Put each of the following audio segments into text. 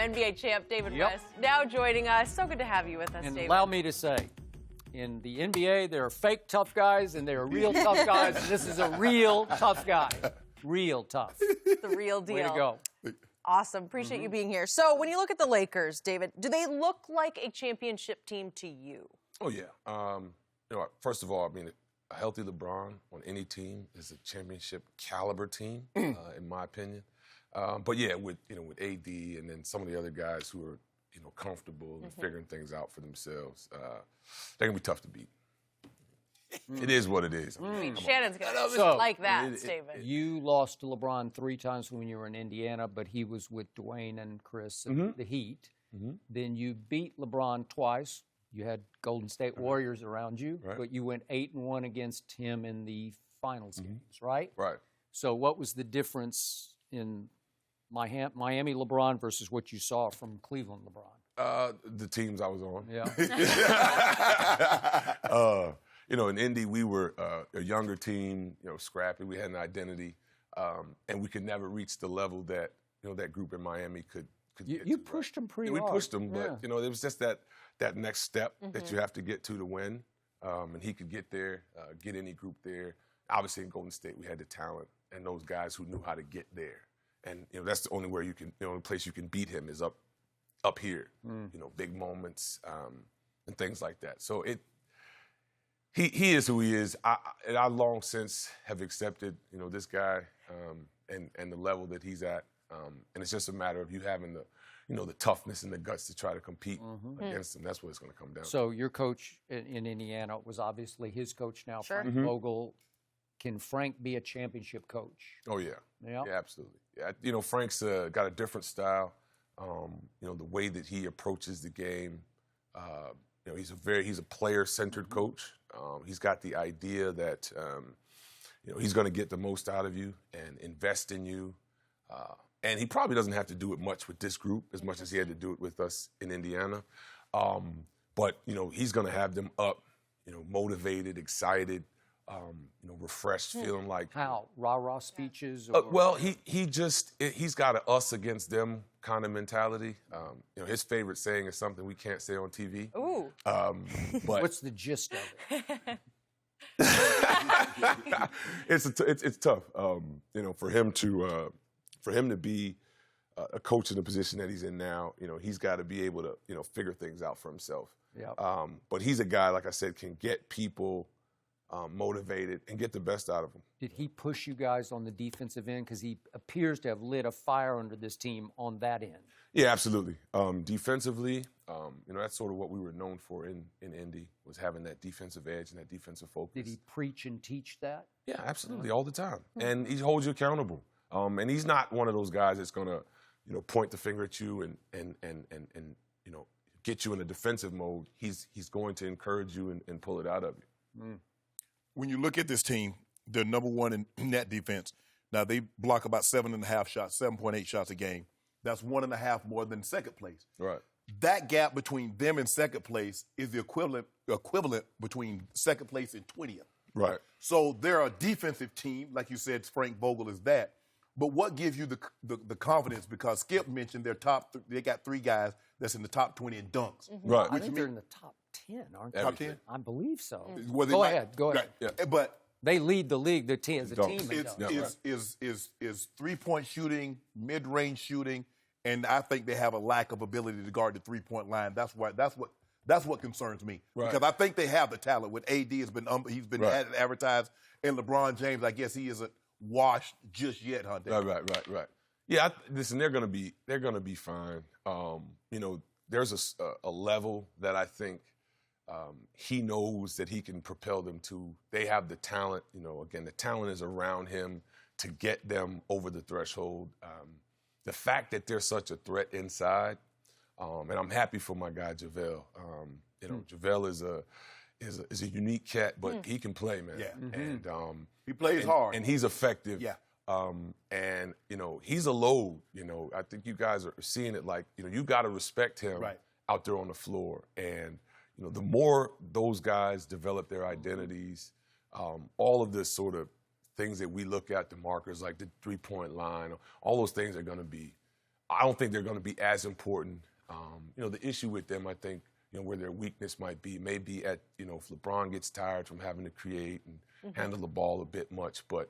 NBA champ David West, now joining us. So good to have you with us, And David. allow me to say, in the NBA, there are fake tough guys and there are real tough guys. And this is a real tough guy. Real tough. The real deal. Way to go. Awesome. Appreciate you being here. So when you look at the Lakers, David, do they look like a championship team to you? Oh, yeah. First of all, I mean, a healthy LeBron on any team is a championship caliber team, in my opinion. But yeah, with AD and then some of the other guys who are comfortable and figuring things out for themselves, they're gonna be tough to beat. It is what it is. I mean, Shannon's gonna like that statement. You lost to LeBron 3 times when you were in Indiana, but he was with Dwayne and Chris and the Heat. Then you beat LeBron twice. You had Golden State Warriors around you, but you went 8-1 against him in the finals games, right? Right. So what was the difference in Miami LeBron versus what you saw from Cleveland LeBron? The teams I was on. Yeah. In Indy, we were a younger team, scrappy. We had an identity, and we could never reach the level that that group in Miami could get You to. pushed them pretty We hard. pushed them, but it was just that next step that you have to get to win, and he could get there, get any group there. Obviously, in Golden State, we had the talent and those guys who knew how to get there, and that's the only where you can, the only place you can beat him is up here. Big moments and things like that. So he is who he is. I long since have accepted this guy and the level that he's at, and it's just a matter of you having the toughness and the guts to try to compete against him. That's what it's going to come down to. So your coach in Indiana was obviously his coach now, Sure. Frank Vogel. Can Frank be a championship coach? Oh, yeah. Yeah, Absolutely. Yeah, Frank's got a different style. The way that he approaches the game. He's a player-centered coach. He's got the idea that he's going to get the most out of you and invest in you. And he probably doesn't have to do it much with this group as much as he had to do it with us in Indiana. But he's going to have them up, motivated, excited, refreshed, feeling like how rah-rah speeches. Well, he's got a us against them kind of mentality. His favorite saying is something we can't say on TV. Ooh. But what's the gist of it? It's tough. For him to be a coach in the position that he's in now, he's got to be able to figure things out for himself. Yeah. But he's a guy, like I said, can get people motivated and get the best out of them. Did he push you guys on the defensive end? Because he appears to have lit a fire under this team on that end. Yeah, absolutely. Defensively, that's sort of what we were known for in Indy, was having that defensive edge and that defensive focus. Did he preach and teach that? Yeah, absolutely, all the time. And he holds you accountable. And he's not one of those guys that's going to, point the finger at you and get you in a defensive mode. He's going to encourage you and pull it out of you. When you look at this team, they're number one in net defense. Now, they block about 7.5 shots, 7.8 shots a game. That's 1.5 more than second place. Right. That gap between them and second place is the equivalent between second place and 20th. Right. So they're a defensive team. Like you said, Frank Vogel is that. But what gives you the confidence? Because Skip mentioned they got 3 guys that's in the top 20 in dunks. Right. I think they're in the top 10, aren't they? Top 10? I believe so. Well, Go ahead. Right. Yeah. But they lead the league. Their team as a team. Is 3-point shooting, mid-range shooting, and I think they have a lack of ability to guard the 3-point line. That's what concerns me. Right. Because I think they have the talent. With AD, he's been right. advertised, and LeBron James, I guess he isn't washed just yet, huh? Right. Yeah, listen, they're gonna be fine. There's a level that I think he knows that he can propel them to. They have the talent. Again, the talent is around him to get them over the threshold. The fact that they're such a threat inside, and I'm happy for my guy JaVale. JaVale is a unique cat, but he can play, man. Yeah. And He plays hard. and he's effective. Yeah. And he's a load. I think you guys are seeing it like you got to respect him out there on the floor. And the more those guys develop their identities, all of this sort of things that we look at, the markers like the 3-point line, all those things are going to be I don't think they're going to be as important. The issue with them, I think, where their weakness might be, maybe at, if LeBron gets tired from having to create and handle the ball a bit much, but.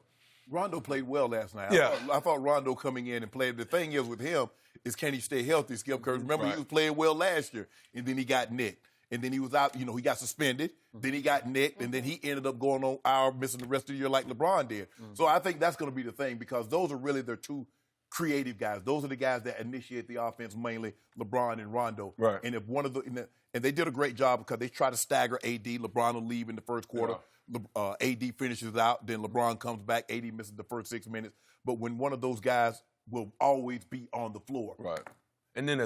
Rondo played well last night. Yeah. I thought Rondo coming in and played. The thing is with him is can he stay healthy, Skip? Because remember, he was playing well last year, and then he got nicked. And then he was out, he got suspended. Then he got nicked, and then he ended up going on IR, missing the rest of the year like LeBron did. So I think that's going to be the thing because those are really their two creative guys. Those are the guys that initiate the offense mainly, LeBron and Rondo. Right. And if one of and they did a great job because they try to stagger AD. LeBron will leave in the first quarter. Yeah. AD finishes out. Then LeBron comes back. AD misses the first 6 minutes. But when one of those guys will always be on the floor. Right. And then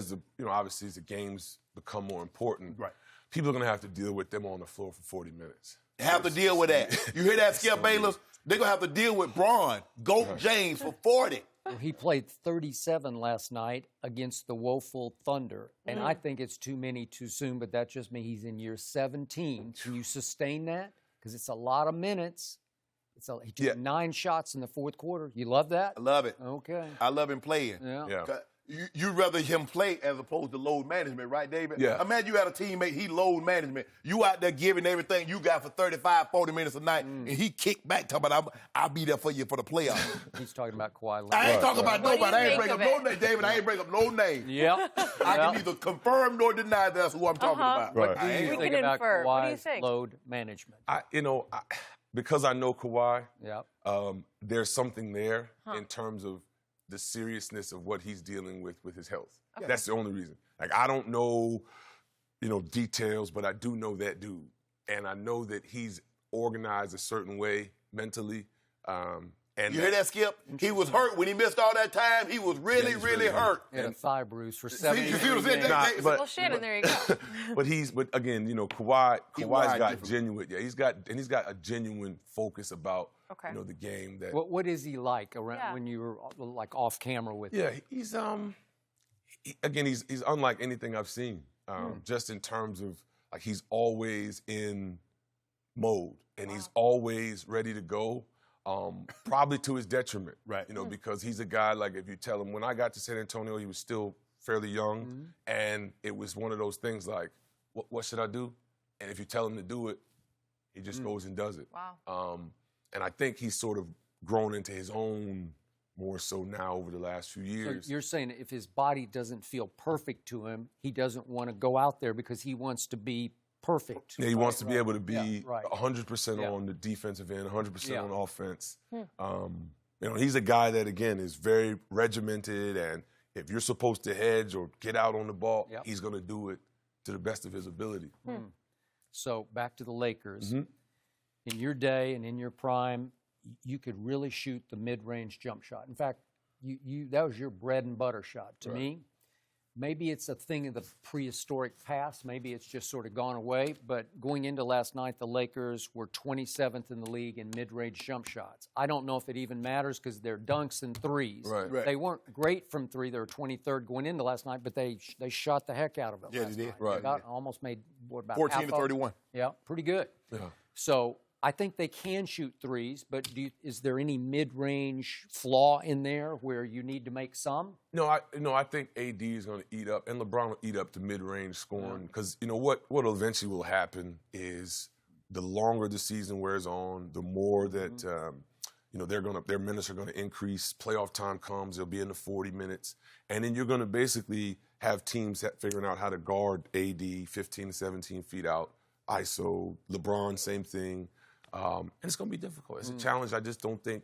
obviously as the games become more important, right, people are going to have to deal with them on the floor for 40 minutes. Have to deal with that. You hear that, Skip Bayless? They're going to have to deal with Braun, Goat James for 40. Well, he played 37 last night against the woeful Thunder, and I think it's too many too soon, but that's just me. He's in year 17. Can you sustain that? Because it's a lot of minutes. He took 9 shots in the fourth quarter. You love that? I love it. Okay. I love him playing. Yeah. You'd rather him play as opposed to load management, right, David? Yeah. Imagine you had a teammate, he load management. You out there giving everything you got for 35, 40 minutes a night, and he kicked back talking about, I'll be there for you for the playoffs. He's talking about Kawhi Leonard. I ain't talking about nobody. I ain't bring up no it? name, David. I ain't bring up no name. Yep. I can neither confirm nor deny that's who I'm talking about. Right. What do you We think can about infer. What do you Kawhi's think? load management? Because I know Kawhi, Yep. there's something there in terms of the seriousness of what he's dealing with his health. Okay. That's the only reason. Like, I don't know, details, but I do know that dude. And I know that he's organized a certain way mentally. And you hear that, Skip? He was hurt when he missed all that time. He was really, really hurt. He had a thigh bruise for 7 you see what I'm saying? Well, Shannon, there you go. But again, Kawhi's got different. genuine. Yeah, he's got a genuine focus about the game. That What is he like around when you were like off camera with him? yeah, he's he's unlike anything I've seen. Just in terms of like he's always in mode and he's always ready to go. Probably to his detriment, right? Because he's a guy, like, if you tell him, when I got to San Antonio, he was still fairly young, and it was one of those things like, what should I do? And if you tell him to do it, he just goes and does it. Wow. And I think he's sort of grown into his own more so now over the last few years. So you're saying if his body doesn't feel perfect to him, he doesn't want to go out there because he wants to be perfect. Yeah, he wants to be able to be 100% on the defensive end, 100% on offense. He's a guy that, again, is very regimented, and if you're supposed to hedge or get out on the ball, he's going to do it to the best of his ability. So back to the Lakers. In your day and in your prime, you could really shoot the mid-range jump shot. In fact, that was your bread and butter shot. To me, maybe it's a thing of the prehistoric past. Maybe it's just sort of gone away. But going into last night, the Lakers were 27th in the league in mid-range jump shots. I don't know if it even matters because they're dunks and threes. Right. They weren't great from three. They were 23rd going into last night, but they shot the heck out of it. Yeah, last they did. night. Right. They almost made, about 14 half to 31. Yeah, pretty good. Yeah. So I think they can shoot threes, but is there any mid-range flaw in there where you need to make some? No, I think AD is going to eat up, and LeBron will eat up the mid-range scoring because what eventually will happen is the longer the season wears on, the more that their minutes are going to increase. Playoff time comes, they'll be in the 40 minutes, and then you're going to basically have teams figuring out how to guard AD 15 to 17 feet out, ISO, LeBron, same thing. And it's going to be difficult. It's a challenge I just don't think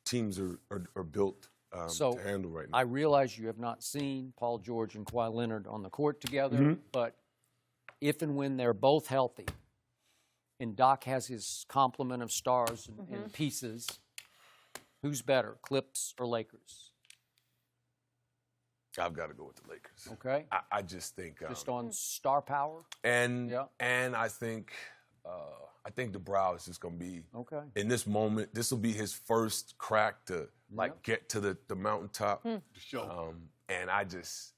teams are built to handle right now. I realize you have not seen Paul George and Kawhi Leonard on the court together, but if and when they're both healthy and Doc has his complement of stars and pieces, who's better, Clips or Lakers? I've got to go with the Lakers. Okay. I just think Just on star power? and I think DeBrow is just going to be in this moment. This will be his first crack to get to the mountaintop. And I just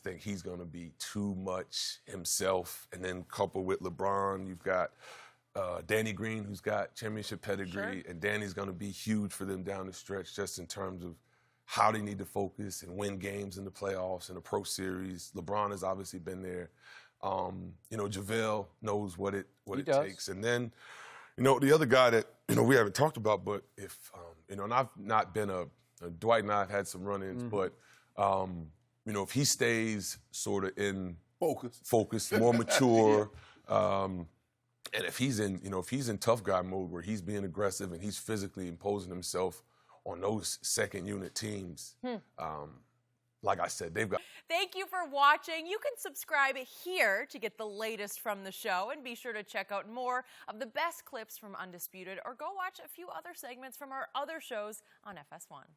think he's going to be too much himself. And then coupled with LeBron, you've got Danny Green, who's got championship pedigree, and Danny's going to be huge for them down the stretch, just in terms of how they need to focus and win games in the playoffs and the Pro Series. LeBron has obviously been there. You know, JaVale knows what it takes. And then, you know, the other guy that, you know, we haven't talked about, but if, you know, and I've not been Dwight and I have had some run-ins, but, you know, if he stays sort of in focus, more mature, and if he's in tough guy mode where he's being aggressive and he's physically imposing himself on those second unit teams, like I said, they've got. Thank you for watching. You can subscribe here to get the latest from the show, and be sure to check out more of the best clips from Undisputed, or go watch a few other segments from our other shows on FS1.